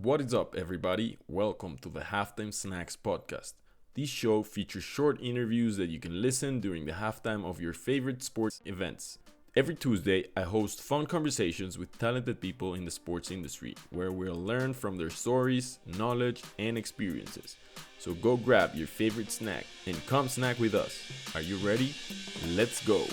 What is up, everybody? Welcome to the Halftime Snacks podcast. This show features short interviews that you can listen during the halftime of your favorite sports events. Every Tuesday, I host fun conversations with talented people in the sports industry where we'll learn from their stories, knowledge, and experiences. So go grab your favorite snack and come snack with us. Are you ready? Let's go!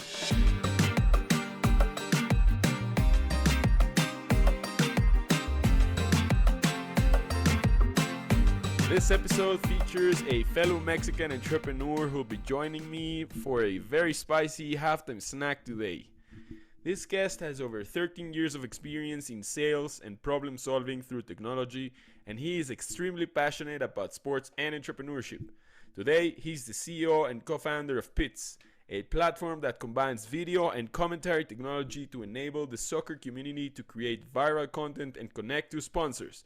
This episode features a fellow Mexican entrepreneur who'll be joining me for a very spicy halftime snack today. This guest has over 13 years of experience in sales and problem solving through technology, and he is extremely passionate about sports and entrepreneurship. Today, he's the CEO and co-founder of Pits, a platform that combines video and commentary technology to enable the soccer community to create viral content and connect to sponsors.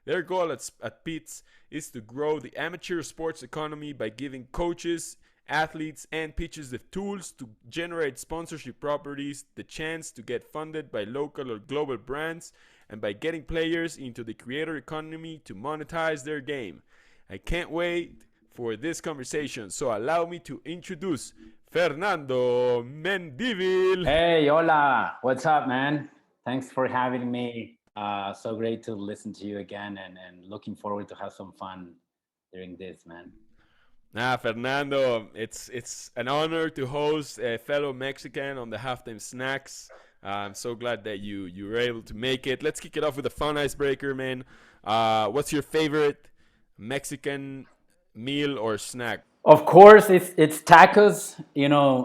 Their goal at Pits is to grow the amateur sports economy by giving coaches, athletes, and pitchers the tools to generate sponsorship properties, the chance to get funded by local or global brands, and by getting players into the creator economy to monetize their game. I can't wait for this conversation, so allow me to introduce Fernando Mendivil. Hey, hola. What's up, man? Thanks for having me. So great to listen to you again and looking forward to have some fun during this, man. Fernando, it's an honor to host a fellow Mexican on the Halftime Snacks. I'm so glad that you were able to make it. Let's kick it off with a fun icebreaker, man. What's your favorite Mexican meal or snack? Of course, it's tacos.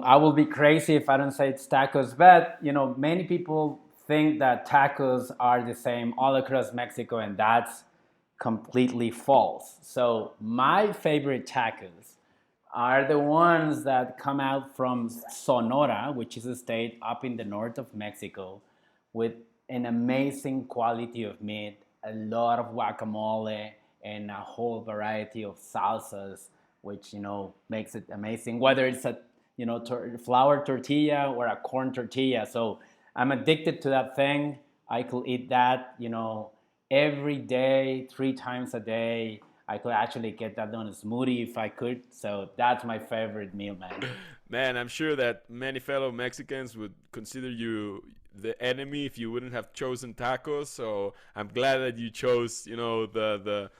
I will be crazy if I don't say it's tacos, but many people think that tacos are the same all across Mexico, and that's completely false. So my favorite tacos are the ones that come out from Sonora, which is a state up in the north of Mexico, with an amazing quality of meat, a lot of guacamole, and a whole variety of salsas, which makes it amazing. Whether it's a flour tortilla or a corn tortilla. So I'm addicted to that thing. I could eat that, every day, 3 times a day. I could actually get that on a smoothie if I could. So that's my favorite meal, man. Man, I'm sure that many fellow Mexicans would consider you the enemy if you wouldn't have chosen tacos. So I'm glad that you chose, the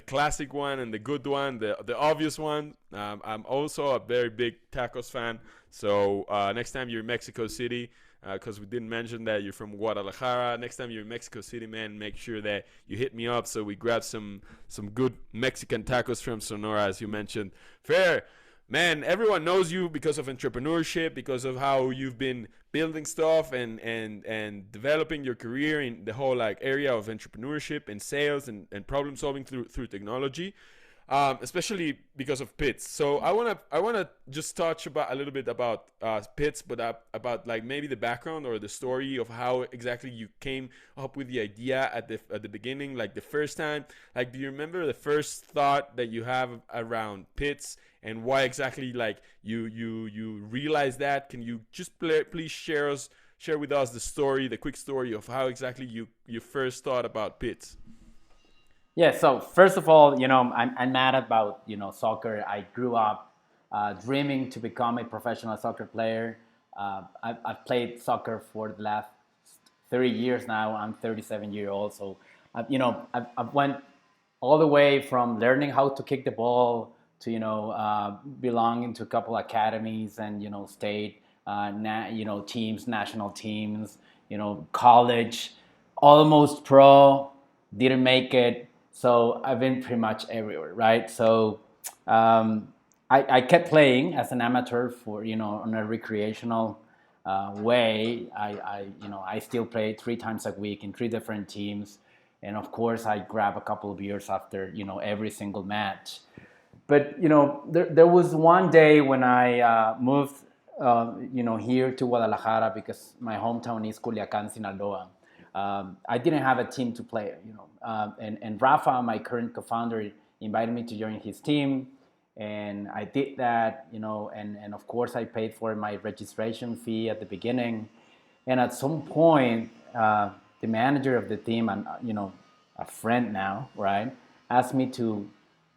classic one and the good one, the obvious one. I'm also a very big tacos fan. So next time you're in Mexico City, because we didn't mention that you're from Guadalajara. Next time you're in Mexico City, man, make sure that you hit me up so we grab some good Mexican tacos from Sonora, as you mentioned. Fair. Man, everyone knows you because of entrepreneurship, because of how you've been building stuff and developing your career in the whole area of entrepreneurship and sales and problem solving through technology. Especially because of Pits. So I wanna just touch about a little bit about Pits, but about maybe the background or the story of how exactly you came up with the idea at the beginning, like the first time. Like, do you remember the first thought that you have around Pits and why exactly you realized that? Can you just please share with us the quick story of how exactly you first thought about Pits? Yeah, so first of all, I'm mad about, soccer. I grew up dreaming to become a professional soccer player. I've played soccer for the last 30 years now. I'm 37-year old. So, I've went all the way from learning how to kick the ball to, belonging to a couple academies and, state, teams, national teams, college, almost pro, didn't make it. So I've been pretty much everywhere, right? So um, I kept playing as an amateur for, on a recreational way. I still play 3 times a week in 3 different teams. And of course, I grab a couple of beers after, every single match. But, there was one day when I moved, here to Guadalajara because my hometown is Culiacan, Sinaloa. I didn't have a team to play, and Rafa, my current co-founder, invited me to join his team, and I did that, and of course I paid for my registration fee at the beginning, and at some point, the manager of the team, and a friend now, right, asked me to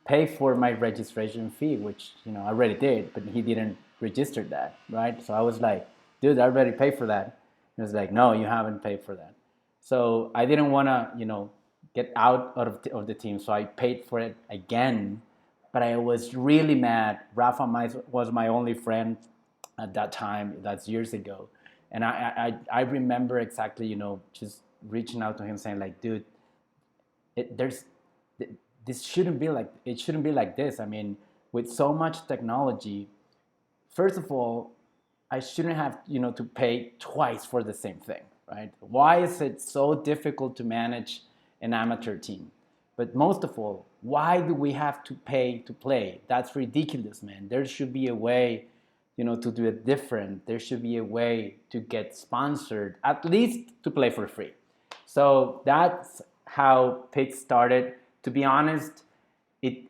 pay for my registration fee, which I already did, but he didn't register that, right? So I was like, dude, I already paid for that. He was like, no, you haven't paid for that. So I didn't want to, get out of the team, so I paid for it again. But I was really mad. Rafa was my only friend at that time. That's years ago, and I remember exactly, just reaching out to him saying like, dude, there's this shouldn't be like it shouldn't be like this. I mean, with so much technology, first of all, I shouldn't have to pay twice for the same thing, right? Why is it so difficult to manage an amateur team? But most of all, why do we have to pay to play? That's ridiculous, man. There should be a way, to do it different. There should be a way to get sponsored, at least to play for free. So that's how Pitt started. To be honest, it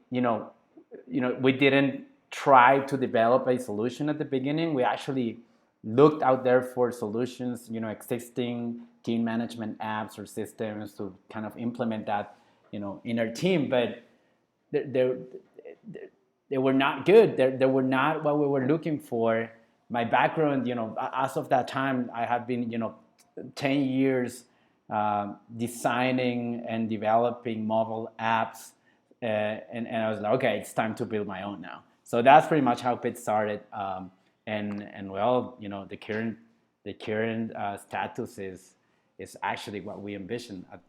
we didn't try to develop a solution at the beginning. We actually looked out there for solutions, existing team management apps or systems to kind of implement that, in our team. But they they were not good. They were not what we were looking for. My background, as of that time, I had been, 10 years designing and developing mobile apps. And I was like, okay, it's time to build my own now. So that's pretty much how Pit started. And well, the current status is actually what we envisioned at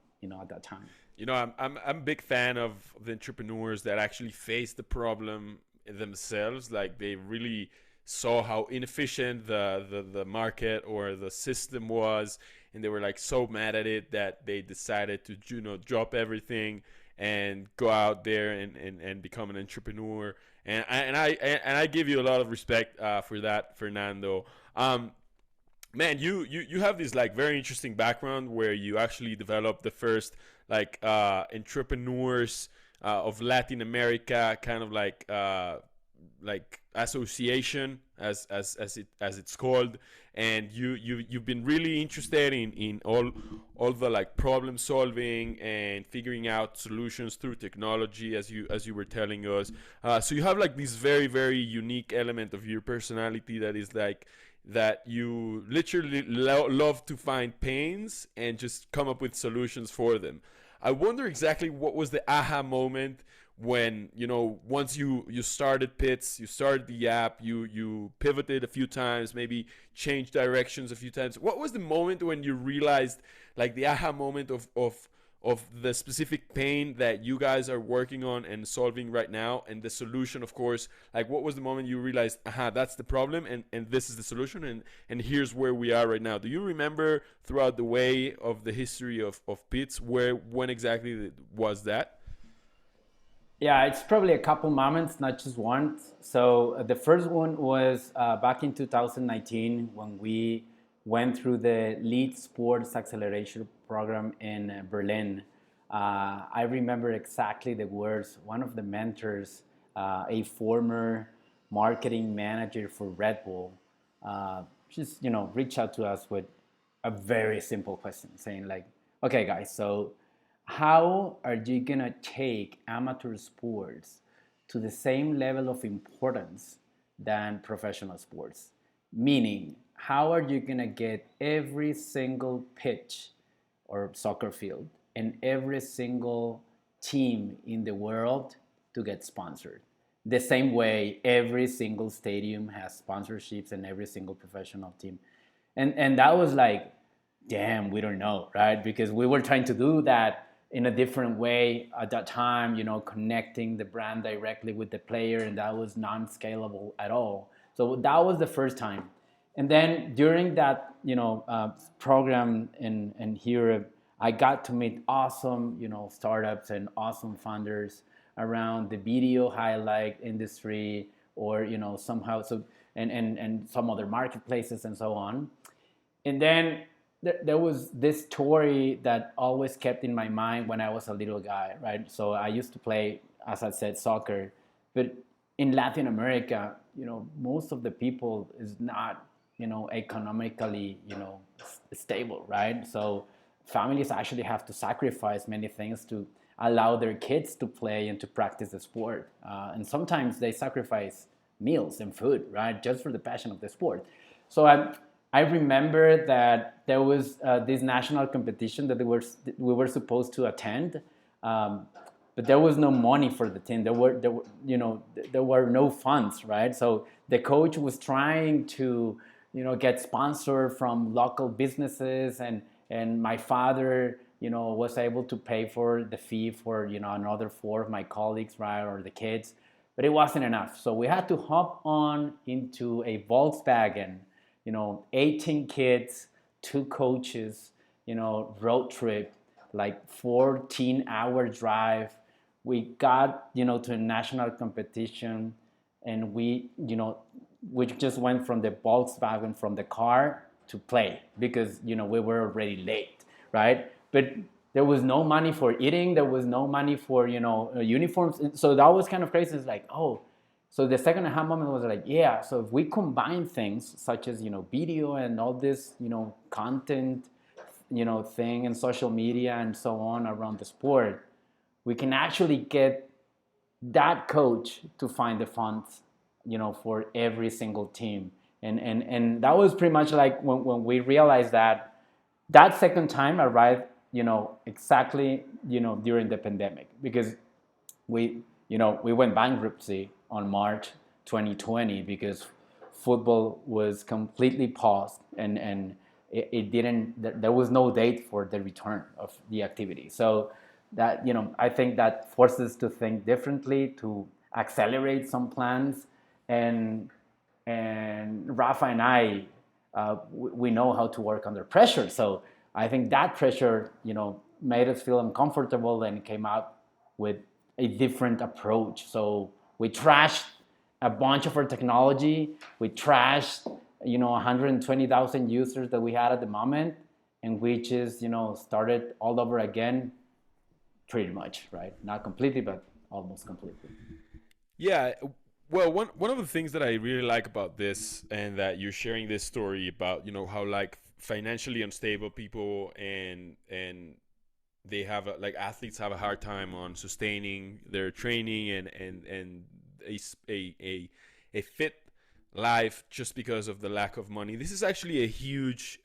that time. I'm a big fan of the entrepreneurs that actually face the problem themselves. Like they really saw how inefficient the market or the system was, and they were like so mad at it that they decided to drop everything and go out there and become an entrepreneur. And I give you a lot of respect for that, Fernando. Man, you have this like very interesting background where you actually developed the first like entrepreneurs of Latin America, kind of like association as it's called. And you've been really interested in all the like problem solving and figuring out solutions through technology, as you were telling us. So you have like this very very unique element of your personality that is like that you literally love to find pains and just come up with solutions for them. I wonder exactly what was the aha moment when once you started Pits, you started the app, you pivoted a few times, maybe changed directions a few times. What was the moment when you realized, like the aha moment of the specific pain that you guys are working on and solving right now, and the solution, of course? Like, what was the moment you realized, aha, that's the problem, and this is the solution, and here's where we are right now? Do you remember throughout the way of the history of Pits when exactly was that? Yeah, it's probably a couple moments, not just one. So the first one was back in 2019 when we went through the Lead Sports Acceleration Program in Berlin. I remember exactly the words. One of the mentors, a former marketing manager for Red Bull, just reached out to us with a very simple question, saying like, "Okay, guys, so how are you gonna take amateur sports to the same level of importance than professional sports? Meaning, how are you gonna get every single pitch or soccer field and every single team in the world to get sponsored? The same way every single stadium has sponsorships and every single professional team." And that was like, damn, we don't know, right? Because we were trying to do that in a different way at that time, connecting the brand directly with the player, and that was non-scalable at all. So that was the first time. And then during that, program in Europe, I got to meet awesome, startups and awesome founders around the video highlight industry, or somehow so and some other marketplaces and so on. And then there was this story that always kept in my mind when I was a little guy, right? So I used to play, as I said, soccer, but in Latin America, most of the people is not, economically, stable, right? So families actually have to sacrifice many things to allow their kids to play and to practice the sport. And sometimes they sacrifice meals and food, right, just for the passion of the sport. So I remember that there was this national competition that we were supposed to attend, um, but there was no money for the team. There were no funds, right? So the coach was trying to, get sponsored from local businesses, and my father, was able to pay for the fee for, another four of my colleagues, right, or the kids, but it wasn't enough. So we had to hop on into a Volkswagen, 18 kids, two coaches, road trip, like 14-hour drive. We got, to a national competition, and we just went from the Volkswagen, from the car to play, because, we were already late, right? But there was no money for eating. There was no money for, uniforms. So that was kind of crazy. It's like, oh, so the second aha moment was like, yeah, so if we combine things such as, video and all this, content, thing, and social media and so on around the sport, we can actually get that coach to find the funds, for every single team. And that was pretty much like when we realized that second time arrived, exactly, during the pandemic, because we went bankruptcy on March 2020, because football was completely paused, and it didn't, there was no date for the return of the activity. So that, I think that forces us to think differently, to accelerate some plans. And and Rafa and I, we know how to work under pressure. So I think that pressure, made us feel uncomfortable, and came out with a different approach. So we trashed a bunch of our technology. We trashed, 120,000 users that we had at the moment, and we just, started all over again, pretty much, right? Not completely, but almost completely. Yeah. Well, one of the things that I really like about this, and that you're sharing this story about, how like financially unstable people and they have like athletes have a hard time on sustaining their training and a fit life just because of the lack of money. This is actually a huge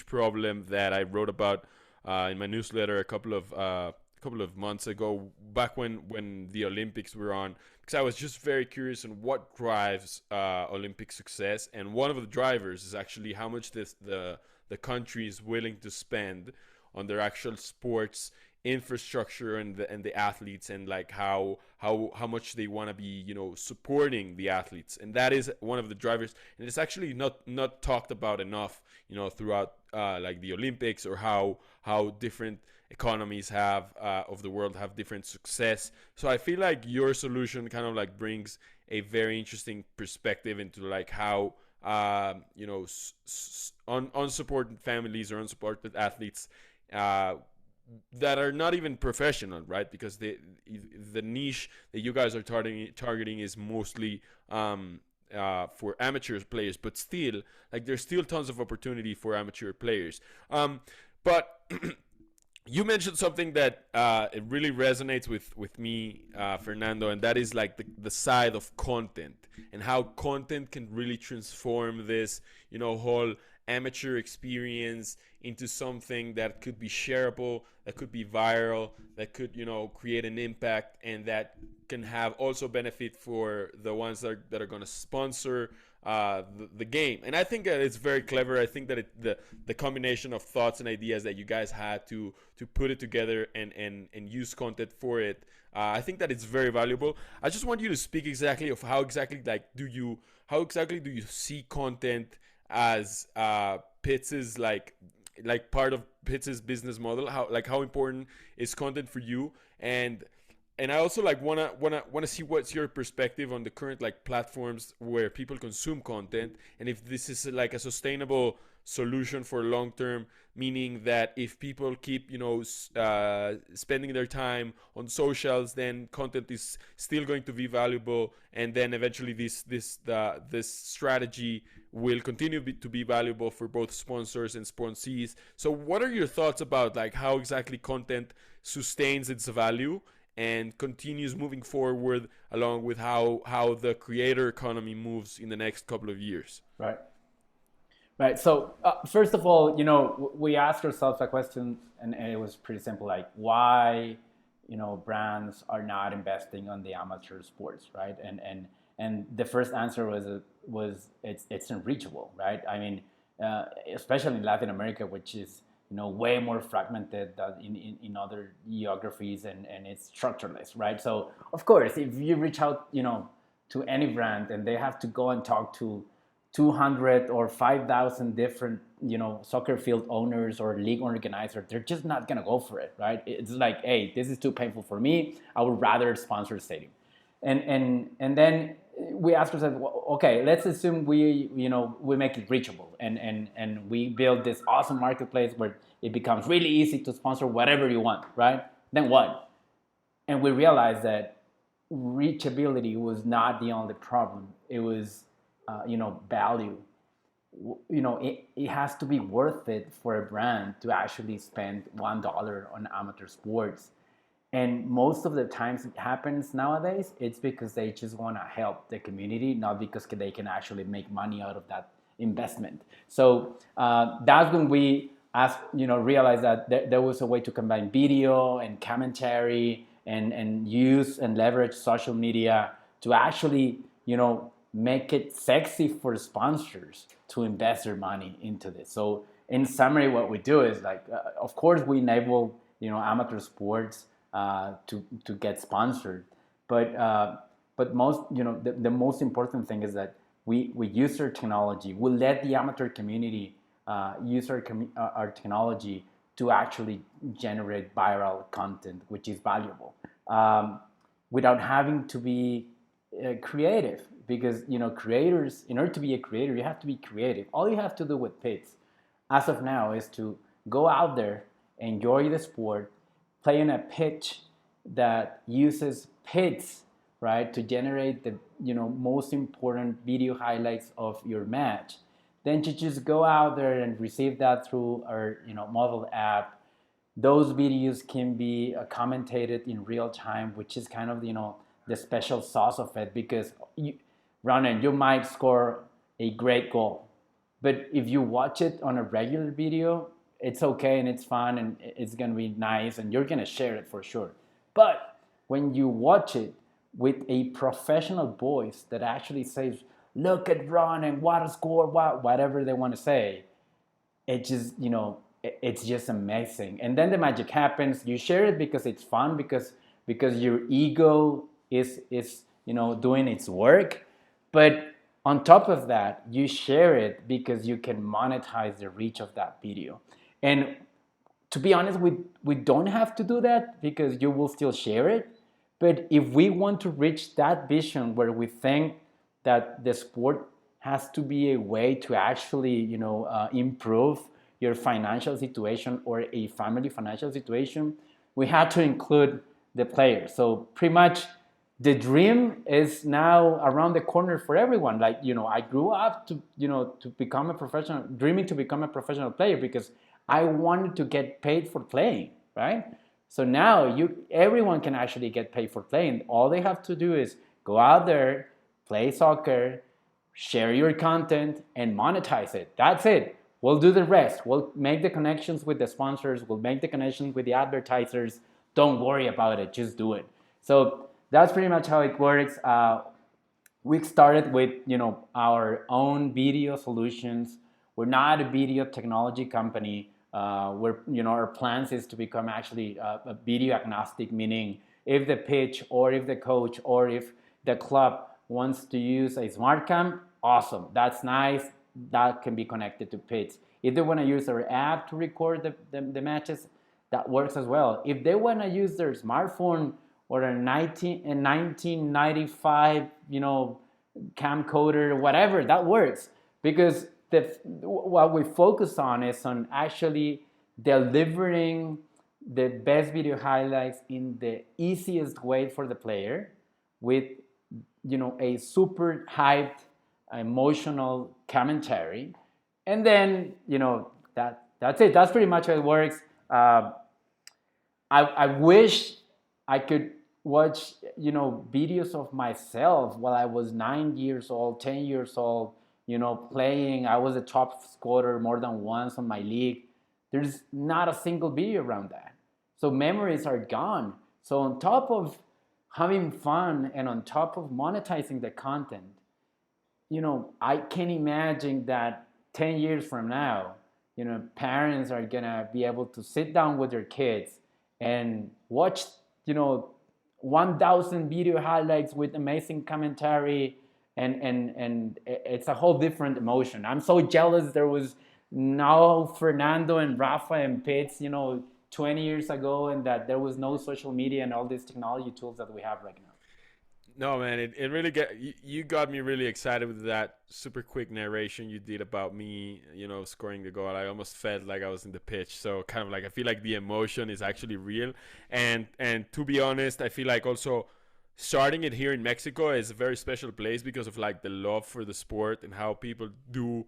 problem that I wrote about in my newsletter a couple of months ago, back when the Olympics were on, because I was just very curious on what drives Olympic success, and one of the drivers is actually how much the country is willing to spend on their actual sports infrastructure and the athletes, and like how much they want to be, supporting the athletes. And that is one of the drivers, and it's actually not talked about enough, throughout like the Olympics, or how different economies have of the world have different success. So I feel like your solution kind of like brings a very interesting perspective into like how unsupported families or unsupported athletes uh, that are not even professional, right? Because the niche that you guys are targeting is mostly for amateur players, but still, like, there's still tons of opportunity for amateur players. But you mentioned something that it really resonates with me, Fernando, and that is like the side of content, and how content can really transform this, whole amateur experience into something that could be shareable, that could be viral, that could, create an impact, and that can have also benefit for the ones that are going to sponsor the game. And I think that it's very clever. I think that the combination of thoughts and ideas that you guys had to put it together and use content for it, I think that it's very valuable. I just want you to speak exactly of how exactly do you see content as Pitt's like part of Pitt's business model? How important is content for you? And I also like wanna see what's your perspective on the current like platforms where people consume content, and if this is like a sustainable solution for long term, meaning that if people keep spending their time on socials, then content is still going to be valuable, and then eventually this strategy will continue to be valuable for both sponsors and sponsees. So what are your thoughts about like how exactly content sustains its value and continues moving forward along with how the creator economy moves in the next couple of years? Right. Right. So first of all, we asked ourselves a question, and it was pretty simple, like why, brands are not investing on the amateur sports, right? And the first answer was it's unreachable, right? I mean, especially in Latin America, which is way more fragmented than in other geographies, and it's structureless, right? So of course, if you reach out, to any brand and they have to go and talk to 200 or 5,000 different soccer field owners or league organizers, they're just not going to go for it, right? It's like, hey, this is too painful for me, I would rather sponsor a stadium. And then we asked ourselves, well, okay, let's assume we make it reachable, and we build this awesome marketplace where it becomes really easy to sponsor whatever you want, right? Then what? And we realized that reachability was not the only problem. It was value. It has to be worth it for a brand to actually spend $1 on amateur sports. And most of the times it happens nowadays, it's because they just want to help the community, not because they can actually make money out of that investment. So that's when we realized that there was a way to combine video and commentary and use and leverage social media to actually, make it sexy for sponsors to invest their money into this. So in summary, what we do is like, of course, we enable amateur sports to get sponsored, but most the most important thing is that we use our technology. We let the amateur community use our technology to actually generate viral content, which is valuable, without having to be creative, because creators, in order to be a creator, you have to be creative. All you have to do with pits as of now is to go out there, enjoy the sport, play in a pitch that uses pits, right, to generate the most important video highlights of your match. Then you just go out there and receive that through our mobile app. Those videos can be commentated in real time, which is kind of the special sauce of it, because Ronan, you might score a great goal, but if you watch it on a regular video, it's okay and it's fun and it's gonna be nice and you're gonna share it for sure. But when you watch it with a professional voice that actually says, "Look at Ronan, what a score!" Whatever they want to say, it just it's just amazing. And then the magic happens. You share it because it's fun, because your ego is doing its work. But on top of that, you share it because you can monetize the reach of that video. And to be honest, we don't have to do that because you will still share it. But if we want to reach that vision where we think that the sport has to be a way to actually improve your financial situation or a family financial situation, we had to include the players. So pretty much the dream is now around the corner for everyone. Like, I grew up to become a professional, dreaming to become a professional player because I wanted to get paid for playing, right? So now everyone can actually get paid for playing. All they have to do is go out there, play soccer, share your content, and monetize it. That's it. We'll do the rest. We'll make the connections with the sponsors. We'll make the connections with the advertisers. Don't worry about it. Just do it. So that's pretty much how it works. We started with our own video solutions. We're not a video technology company. Our plans is to become actually a video agnostic, meaning if the pitch or if the coach or if the club wants to use a smart cam, awesome, that's nice, that can be connected to pits. If they want to use our app to record the matches, that works as well. If they want to use their smartphone or a 1995 camcorder, whatever, that works, because what we focus on is on actually delivering the best video highlights in the easiest way for the player with a super hyped emotional commentary, and then that's it. That's pretty much how it works. I wish I could watch videos of myself while I was 9 years old, 10 years old, playing. I was a top scorer more than once on my league. There's not a single video around that. So memories are gone. So on top of having fun and on top of monetizing the content, I can imagine that 10 years from now, parents are gonna be able to sit down with their kids and watch, 1,000 video highlights with amazing commentary, and it's a whole different emotion. I'm so jealous there was no Fernando and Rafa and Pitts, 20 years ago, and that there was no social media and all these technology tools that we have right now. No, man, it really you got me really excited with that super quick narration you did about me, scoring the goal. I almost felt like I was in the pitch. So kind of like I feel like the emotion is actually real. And to be honest, I feel like also starting it here in Mexico is a very special place because of like the love for the sport and how people do,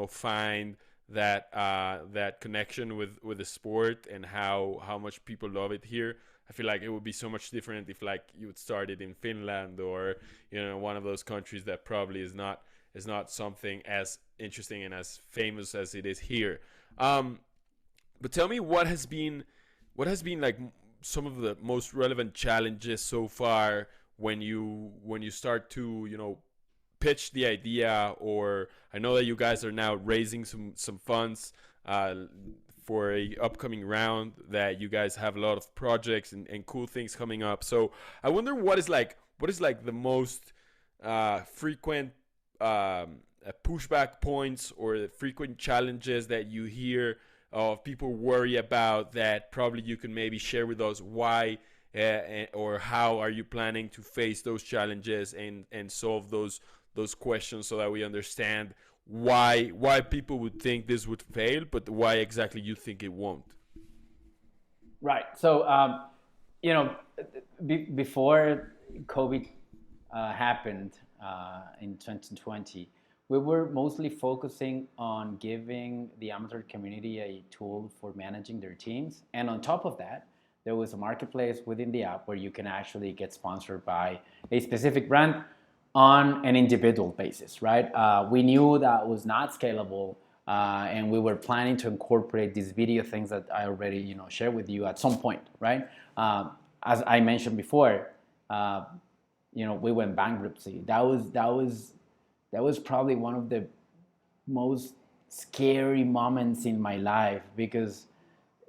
find that connection with the sport and how much people love it here. I feel like it would be so much different if like you would start it in Finland or one of those countries that probably is not something as interesting and as famous as it is here. Um, but tell me what has been like some of the most relevant challenges so far when you start to pitch the idea, or I know that you guys are now raising some funds uh, for a upcoming round, that you guys have a lot of projects and cool things coming up. So I wonder what is like the most frequent pushback points or the frequent challenges that you hear of people worry about, that probably you can maybe share with us why or how are you planning to face those challenges and solve those questions, so that we understand why people would think this would fail, but why exactly you think it won't. Right. So, you know, before COVID happened in 2020, we were mostly focusing on giving the amateur community a tool for managing their teams. And on top of that, there was a marketplace within the app where you can actually get sponsored by a specific brand on an individual basis, right? We knew that was not scalable, and we were planning to incorporate these video things that I already, shared with you at some point, right? As I mentioned before, uh, we went bankruptcy. That was probably one of the most scary moments in my life, because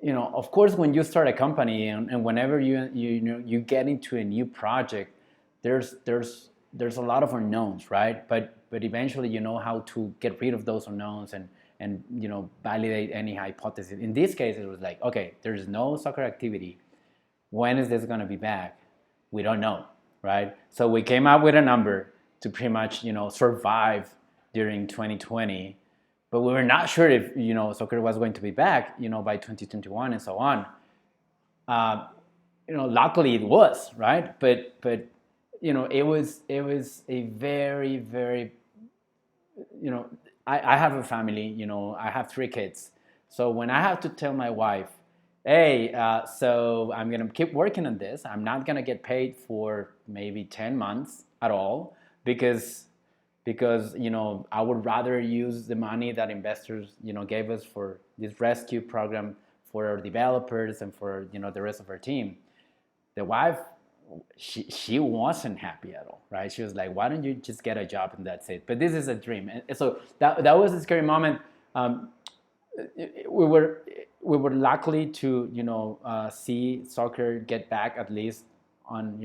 of course, when you start a company, and whenever you get into a new project, there's a lot of unknowns, right? But eventually you know how to get rid of those unknowns, and validate any hypothesis. In this case, it was like, okay, there's no soccer activity. When is this going to be back? We don't know, right? So we came up with a number to pretty much survive during 2020, but we were not sure if soccer was going to be back by 2021 and so on. uh, Luckily it was, right. But it was a very, very, you know I have a family. I have 3 kids. So when I have to tell my wife, hey, so I'm gonna keep working on this, I'm not gonna get paid for maybe 10 months at all, because I would rather use the money that investors gave us for this rescue program for our developers and for the rest of our team. The wife, she wasn't happy at all, right? She was like, why don't you just get a job and that's it? But this is a dream. And so that was a scary moment. um, we were we were lucky to see soccer get back, at least on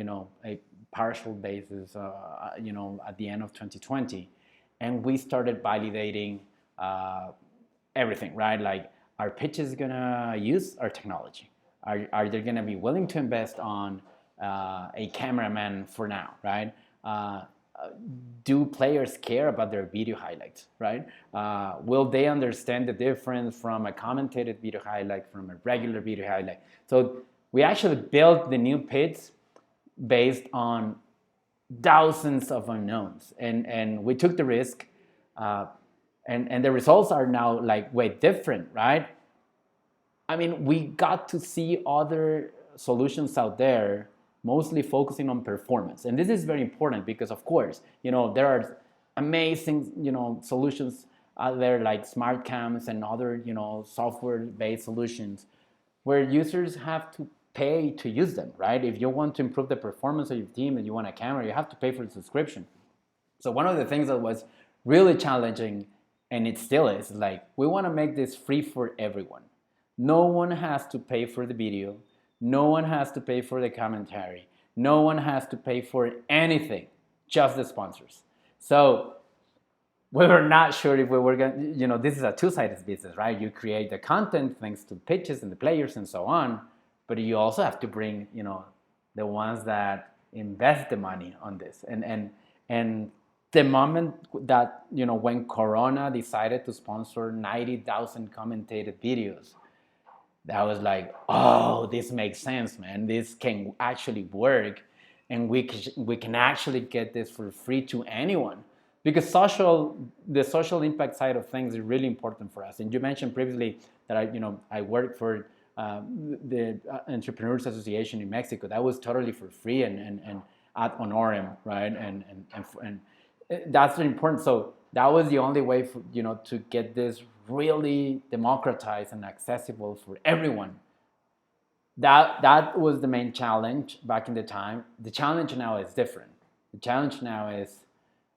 a partial basis, at the end of 2020, and we started validating uh, everything, right? Like, are pitches gonna use our technology? Are they gonna be willing to invest on a cameraman for now, right? do players care about their video highlights, right? Will they understand the difference from a commentated video highlight from a regular video highlight? So we actually built the new pits based on thousands of unknowns, and we took the risk, uh, and the results are now like way different, right? I mean, we got to see other solutions out there, mostly focusing on performance. And this is very important because, of course, there are amazing, solutions out there like smart cams and other, software-based solutions where users have to pay to use them, right? If you want to improve the performance of your team and you want a camera, you have to pay for the subscription. So one of the things that was really challenging, and it still is, like we want to make this free for everyone. No one has to pay for the video. No one has to pay for the commentary. No one has to pay for anything, just the sponsors. So we were not sure if we were going to, this is a two-sided business, right? You create the content thanks to pitches and the players and so on, but you also have to bring, the ones that invest the money on this. And the moment that, when Corona decided to sponsor 90,000 commentated videos, that was like, oh, this makes sense, man. This can actually work, and we can actually get this for free to anyone, because the social impact side of things is really important for us. And you mentioned previously that I work for the Entrepreneurs Association in Mexico. That was totally for free and ad honorem, right? And that's really important. So that was the only way for, to get this really democratized and accessible for everyone. That was the main challenge back in the time. The challenge now is different. The challenge now is,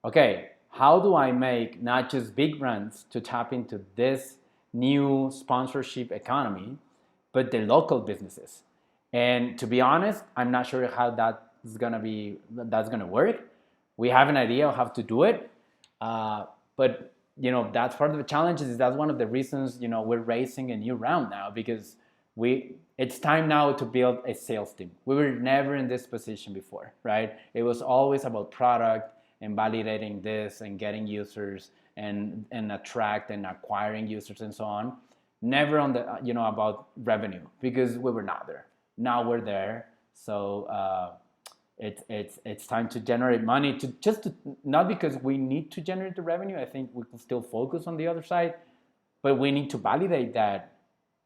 okay, how do I make not just big brands to tap into this new sponsorship economy, but the local businesses? And to be honest, I'm not sure how that's gonna work. We have an idea of how to do it, but that's part of the challenges. Is that's one of the reasons we're raising a new round now, because it's time now to build a sales team. We were never in this position before, right? It was always about product and validating this and getting users and attract and acquiring users and so on. Never on the about revenue, because we were not there. Now we're there, so it's time to generate money, not because we need to generate the revenue. I think we can still focus on the other side, but we need to validate that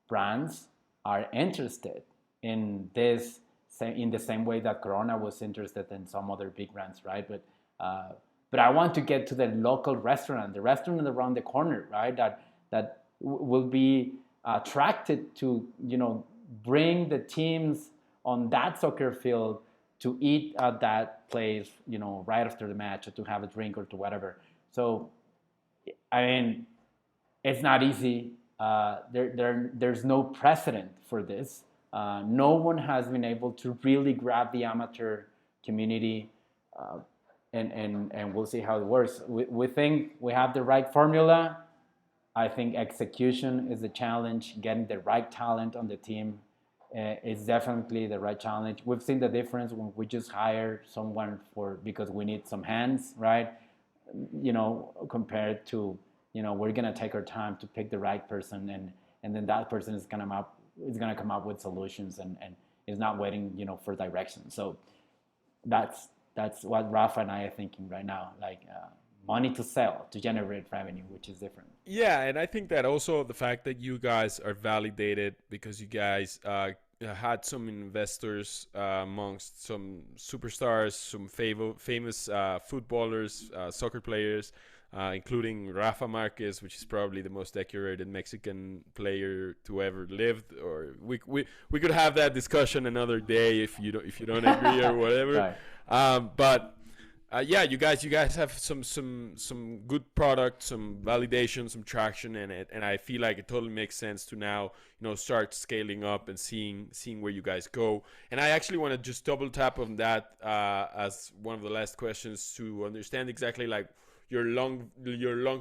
brands are interested in this in the same way that Corona was interested in some other big brands, right? But I want to get to the local restaurant, the restaurant around the corner, right? That will be attracted to bring the teams on that soccer field to eat at that place, right after the match, or to have a drink or to whatever. So, I mean, it's not easy. There's no precedent for this. No one has been able to really grab the amateur community, and we'll see how it works. We think we have the right formula. I think execution is the challenge. Getting the right talent on the team is definitely the right challenge. We've seen the difference when we just hire someone because we need some hands, right? Compared to we're gonna take our time to pick the right person, and then that person is gonna come up with solutions and is not waiting for direction. So that's what Rafa and I are thinking right now, like money to sell to generate revenue, which is different. Yeah, and I think that also the fact that you guys are validated because you guys had some investors amongst some superstars, some famous footballers, soccer players, including Rafa Marquez, which is probably the most decorated Mexican player to ever lived. Or we could have that discussion another day if you don't agree or whatever. Right. But yeah, you guys have some good product, some validation, some traction in it, and I feel like it totally makes sense to now start scaling up and seeing where you guys go. And I actually want to just double tap on that as one of the last questions to understand exactly like your long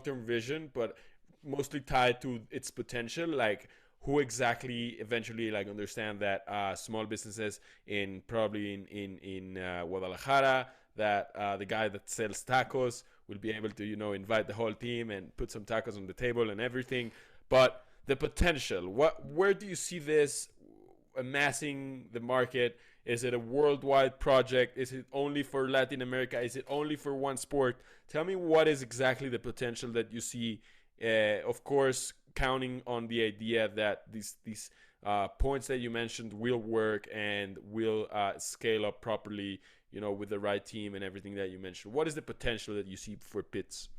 term vision, but mostly tied to its potential. Like, who exactly eventually like understand that small businesses in probably in Guadalajara, that the guy that sells tacos will be able to invite the whole team and put some tacos on the table and everything. But the potential, where do you see this amassing the market? Is it a worldwide project? Is it only for Latin America? Is it only for one sport? Tell me what is exactly the potential that you see. Of course, counting on the idea that these points that you mentioned will work and will scale up properly. With the right team and everything that you mentioned. What is the potential that you see for Pits?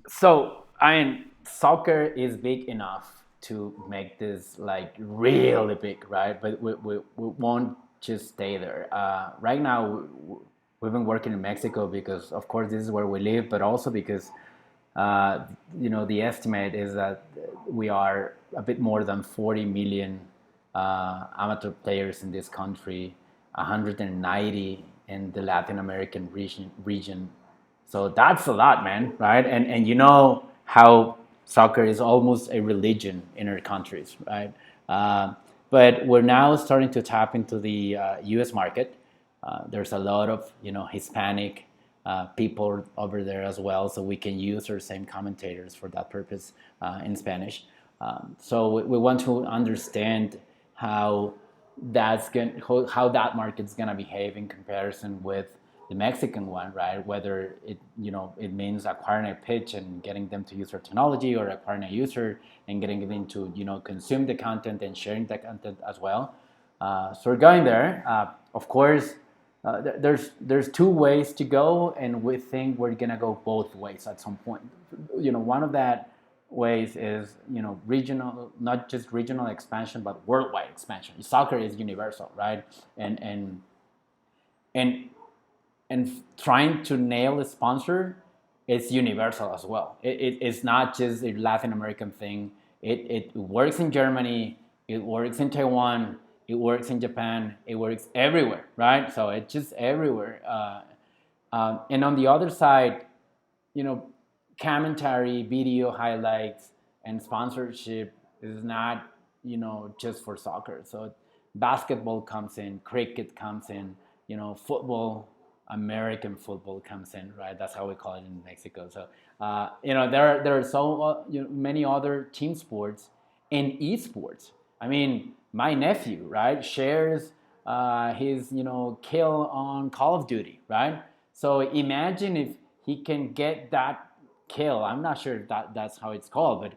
So, I mean, soccer is big enough to make this like really big, right? But we won't just stay there. Right now, we've been working in Mexico because, of course, this is where we live, but also because, the estimate is that we are a bit more than 40 million amateur players in this country, 190 in the Latin American region. So that's a lot, man, right? And you know how soccer is almost a religion in our countries, right? Uh, but we're now starting to tap into the U.S. market. There's a lot of Hispanic people over there as well, so we can use our same commentators for that purpose in Spanish. So we want to understand how how that market's gonna behave in comparison with the Mexican one, right? Whether it means acquiring a pitch and getting them to use our technology, or acquiring a user and getting them to consume the content and sharing the content as well. So we're going there. Of course, there's two ways to go, and we think we're gonna go both ways at some point. One of that ways is regional, not just regional expansion, but worldwide expansion. Soccer is universal, right? And and trying to nail a sponsor is universal as well. It's not just a Latin American thing. It works in Germany, it works in Taiwan, it works in Japan, it works everywhere, right? So it's just everywhere. And on the other side, you know, commentary, video highlights, and sponsorship is not, just for soccer. So basketball comes in, cricket comes in, football, American football comes in, right? That's how we call it in Mexico. So, there are so many other team sports and esports. I mean, my nephew, right, shares his, kill on Call of Duty, right? So imagine if he can get that kill. I'm not sure if that's how it's called, but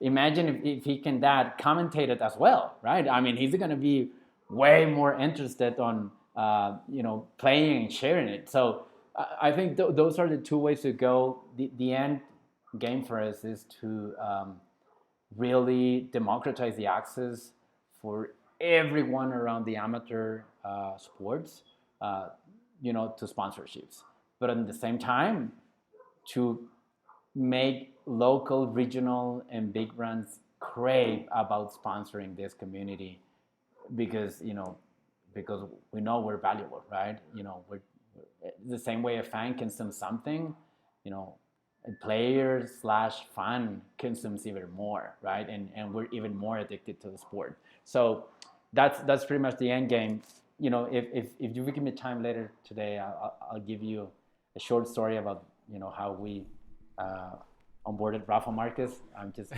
imagine if he can that commentate it as well, right? I mean, he's gonna be way more interested on playing and sharing it. So I think those are the two ways to go. The end game for us is to really democratize the access for everyone around the amateur sports, to sponsorships. But at the same time, to make local, regional, and big brands crave about sponsoring this community because because we know we're valuable, right? We're the same way a fan consumes something, you know, a player slash fan consumes even more, right? And we're even more addicted to the sport. So that's pretty much the end game. If you give me time later today, I'll give you a short story about how we uh, onboarded Rafa Marquez. I'm just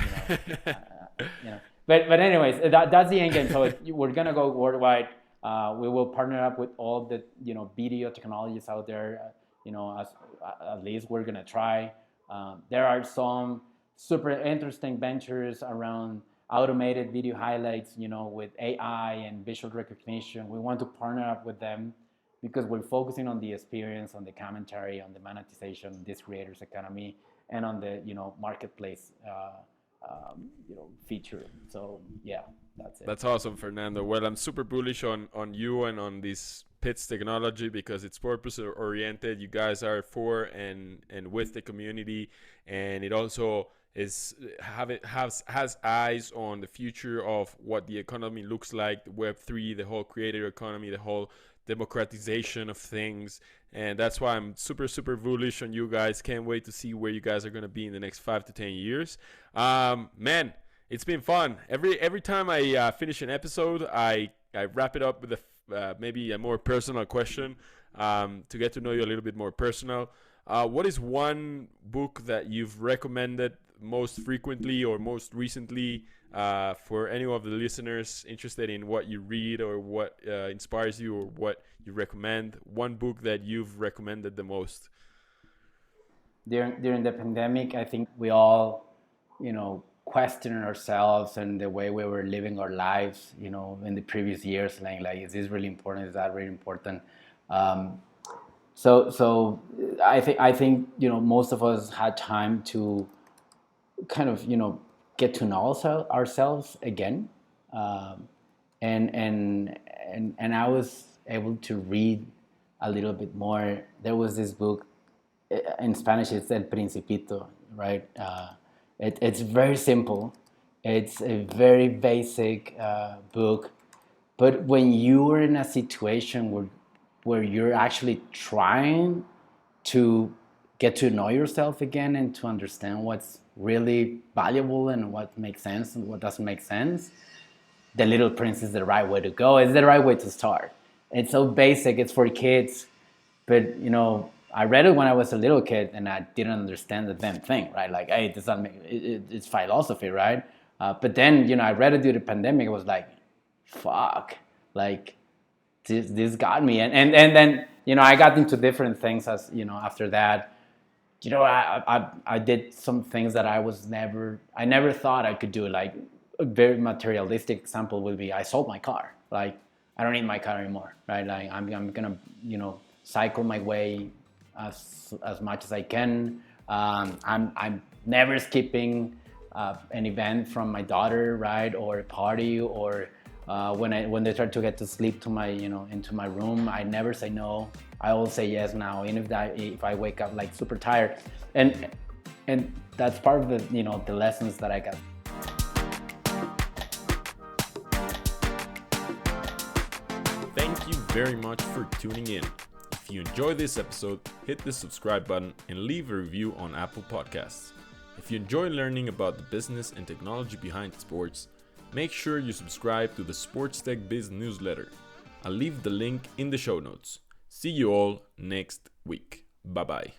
but anyways, that's the end game. So we're gonna go worldwide. We will partner up with all the video technologies out there. As at least we're gonna try. There are some super interesting ventures around automated video highlights. With AI and visual recognition. We want to partner up with them because we're focusing on the experience, on the commentary, on the monetization, this creators economy, and on the marketplace feature. So yeah, that's it. That's awesome, Fernando. Well, I'm super bullish on you and on this Pits technology because it's purpose oriented. You guys are for and with the community, and it also is has eyes on the future of what the economy looks like, the Web3, the whole creator economy, the whole democratization of things, and that's why I'm super bullish on you guys. Can't wait to see where you guys are gonna be in the next 5 to 10 years. Man, It's been fun. Every time I finish an episode, I wrap it up with maybe a more personal question, to get to know you a little bit more personal. What is one book that you've recommended most frequently or most recently, for any of the listeners interested in what you read or what inspires you or what you recommend? One book that you've recommended the most. During the pandemic, I think we all, questioned ourselves and the way we were living our lives, in the previous years, like is this really important? Is that really important? Um, so I think most of us had time to kind of get to know ourselves again, um, and I was able to read a little bit more. There was this book in Spanish. It's El Principito, right? It's very simple. It's a very basic book, but when you are in a situation where you're actually trying to get to know yourself again and to understand what's really valuable and what makes sense and what doesn't make sense, The Little Prince is the right way to go. It's the right way to start. It's so basic. It's for kids, but I read it when I was a little kid and I didn't understand the damn thing, right? Like, hey, this doesn't make it's philosophy, right? But then I read it during the pandemic. It was like, fuck, like this got me, and then I got into different things as after that. I did some things that I never thought I could do. Like a very materialistic example would be I sold my car. Like I don't need my car anymore, right? Like I'm gonna cycle my way as much as I can. I'm never skipping an event from my daughter, right, or a party, or when they try to get to sleep to my into my room, I never say no. I always say yes now, even if I wake up like super tired, and that's part of the lessons that I got. Thank you very much for tuning in. If you enjoyed this episode, hit the subscribe button and leave a review on Apple Podcasts. If you enjoy learning about the business and technology behind sports, make sure you subscribe to the Sports Tech Biz newsletter. I'll leave the link in the show notes. See you all next week. Bye bye.